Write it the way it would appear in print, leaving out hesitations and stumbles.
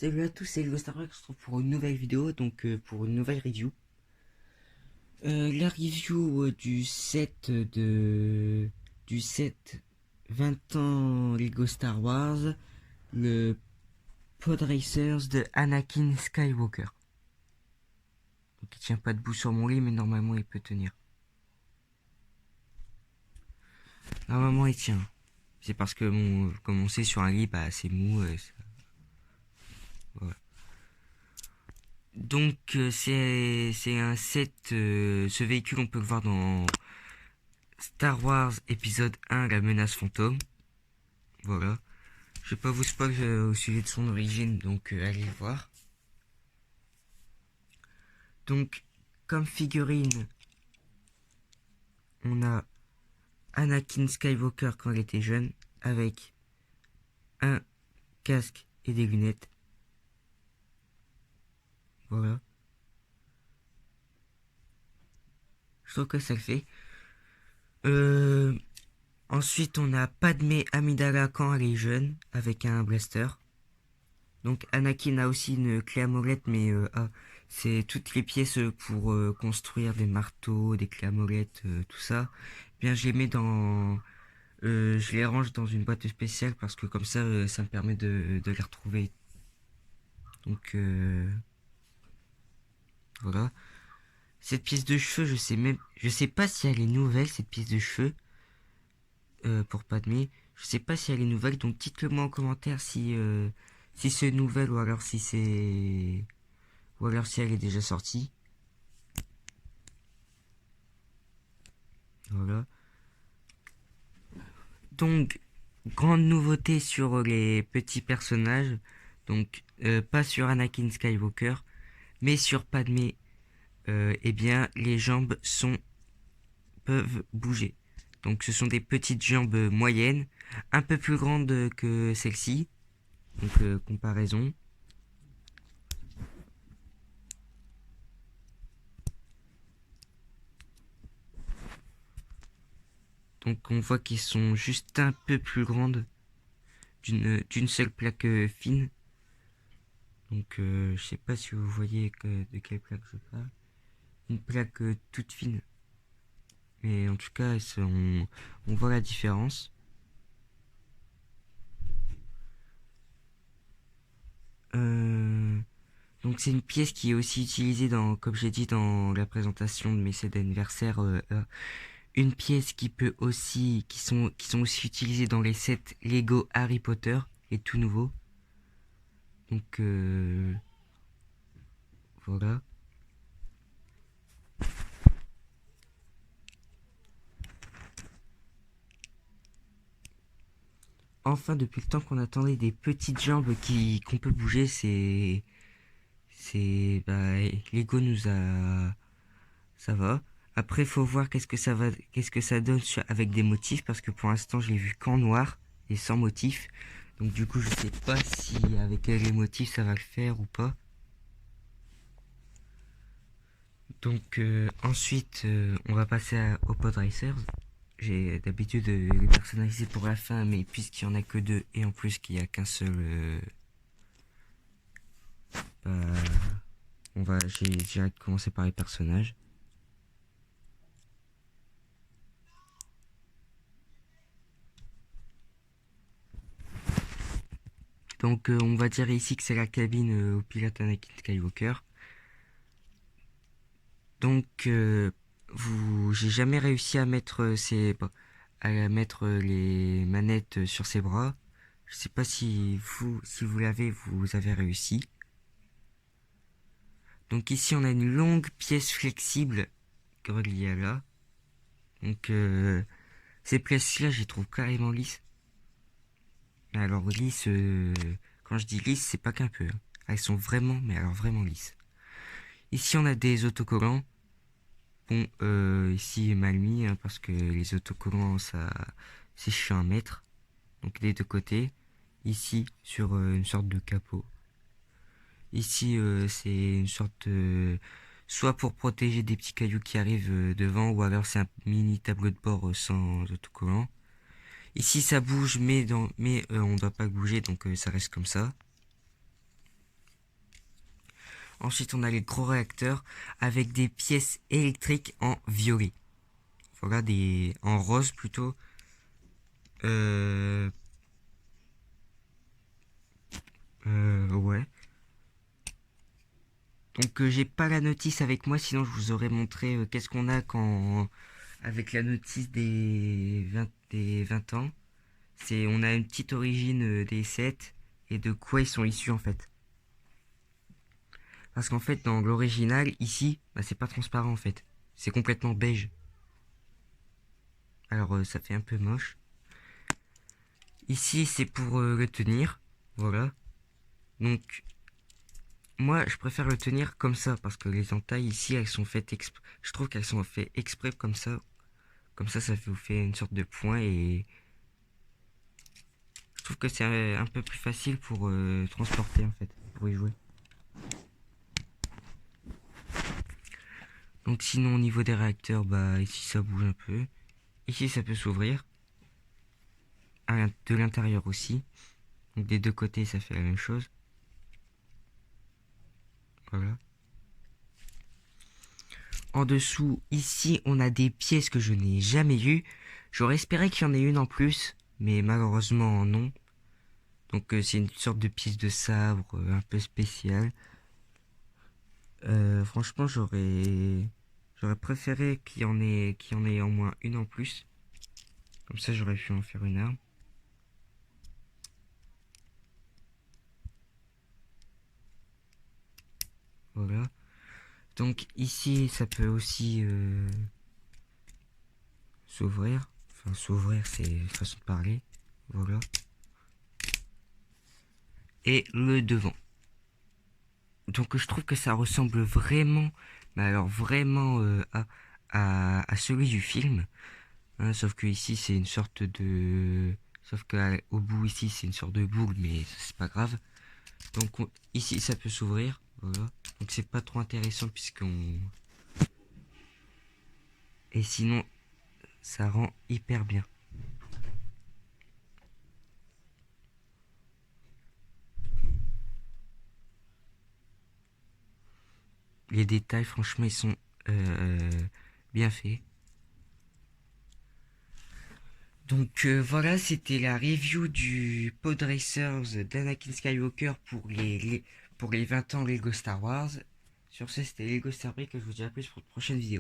Salut à tous, c'est Lego Starbucks, on se retrouve pour une nouvelle vidéo, donc pour une nouvelle review. La review du set 20 ans Lego Star Wars, le Pod Racers de Anakin Skywalker. Donc il tient pas debout sur mon lit, mais normalement il peut tenir. Normalement il tient. C'est parce que comme on sait sur un lit, bah c'est mou. Voilà. Donc c'est un set. Ce véhicule on peut le voir dans Star Wars épisode 1, la menace fantôme. Voilà. Je vais pas vous spoil au sujet de son origine, donc allez le voir. Donc, comme figurine, on a Anakin Skywalker quand il était jeune, avec un casque et des lunettes. Voilà. Je trouve que ça le fait. Euh, Ensuite, on a Padmé Amidala quand elle est jeune, avec un blaster. Donc Anakin a aussi une clé à molette, mais c'est toutes les pièces pour construire des marteaux, des clés à molette, tout ça. Eh bien, je les mets je les range dans une boîte spéciale parce que comme ça, ça me permet de les retrouver. Donc voilà. Cette pièce de cheveux, je sais pas si elle est nouvelle cette pièce de cheveux pour Padmé. Je sais pas si elle est nouvelle, donc dites-le moi en commentaire si c'est nouvelle ou alors si elle est déjà sortie. Voilà. Donc, grande nouveauté sur les petits personnages. Donc, pas sur Anakin Skywalker, mais sur Padmé. Eh bien, les jambes peuvent bouger. Donc, ce sont des petites jambes moyennes, un peu plus grandes que celle-ci. Donc, comparaison. Donc, on voit qu'ils sont juste un peu plus grandes d'une seule plaque fine. Donc, je sais pas si vous voyez de quelle plaque je parle. Une plaque toute fine. Mais en tout cas, on voit la différence. Euh, donc c'est une pièce qui est aussi utilisée comme j'ai dit dans la présentation de mes sets d'anniversaire, une pièce qui sont aussi utilisées dans les sets Lego Harry Potter, et tout nouveau. Donc voilà. Enfin, depuis le temps qu'on attendait des petites jambes qu'on peut bouger, bah, Lego nous a, ça va. Après, faut voir qu'est-ce que ça donne avec des motifs, parce que pour l'instant, je l'ai vu qu'en noir et sans motif. Donc du coup, je sais pas si avec les motifs ça va le faire ou pas. Donc ensuite, on va passer au Pod Racers. J'ai d'habitude les personnaliser pour la fin, mais puisqu'il y en a que deux et en plus qu'il y a qu'un seul, bah, j'ai direct commencé par les personnages. Donc on va dire ici que c'est la cabine au pilote Anakin Skywalker. Donc j'ai jamais réussi à à mettre les manettes sur ses bras. Je sais pas si vous vous avez réussi. Donc ici on a une longue pièce flexible reliée à là. Donc ces pièces-là, je les trouve carrément lisses. Alors lisses, quand je dis lisses, c'est pas qu'un peu, hein. Elles sont vraiment, mais alors vraiment lisses. Ici on a des autocollants. Bon, ici mal mis, hein, parce que les autocollants, c'est chiant à mettre. Donc des deux côtés. Ici sur une sorte de capot. Ici c'est une sorte soit pour protéger des petits cailloux qui arrivent devant, ou alors c'est un mini tableau de bord sans autocollant. Ici ça bouge, mais on doit pas bouger, donc ça reste comme ça. Ensuite, on a les gros réacteurs avec des pièces électriques en violet. Voilà, en rose plutôt. Euh, ouais. Donc j'ai pas la notice avec moi, sinon je vous aurais montré qu'est-ce qu'on a quand avec la notice des 20 ans. On a une petite origine des sets et de quoi ils sont issus en fait. Parce qu'en fait dans l'original ici, bah, c'est pas transparent en fait. C'est complètement beige. Alors ça fait un peu moche. Ici c'est pour le tenir. Voilà. Donc moi je préfère le tenir comme ça parce que les entailles ici elles sont faites exprès. Je trouve qu'elles sont faites exprès comme ça. Comme ça vous fait une sorte de point et je trouve que c'est un peu plus facile pour transporter en fait, pour y jouer. Donc sinon au niveau des réacteurs, bah ici ça bouge un peu. Ici ça peut s'ouvrir. De l'intérieur aussi. Donc des deux côtés ça fait la même chose. Voilà. En dessous, ici on a des pièces que je n'ai jamais eues. J'aurais espéré qu'il y en ait une en plus, mais malheureusement non. Donc c'est une sorte de pièce de sabre un peu spéciale. Franchement j'aurais préféré qu'il y en ait au moins une en plus. Comme ça j'aurais pu en faire une arme. Voilà. Donc ici ça peut aussi s'ouvrir. Enfin s'ouvrir c'est une façon de parler. Voilà. Et le devant. Donc je trouve que ça ressemble vraiment, mais alors vraiment à celui du film. Hein, sauf que ici c'est une sorte de... Sauf que au bout ici c'est une sorte de boule, mais c'est pas grave. Donc ici ça peut s'ouvrir. Voilà. Donc c'est pas trop intéressant puisqu'on... Et sinon ça rend hyper bien. Les détails franchement ils sont bien faits. Donc voilà, c'était la review du Pod Racers d'Anakin Skywalker pour les 20 ans Lego Star Wars. Sur ce, c'était Lego Star Wars que je vous dis à plus pour de prochaines vidéos.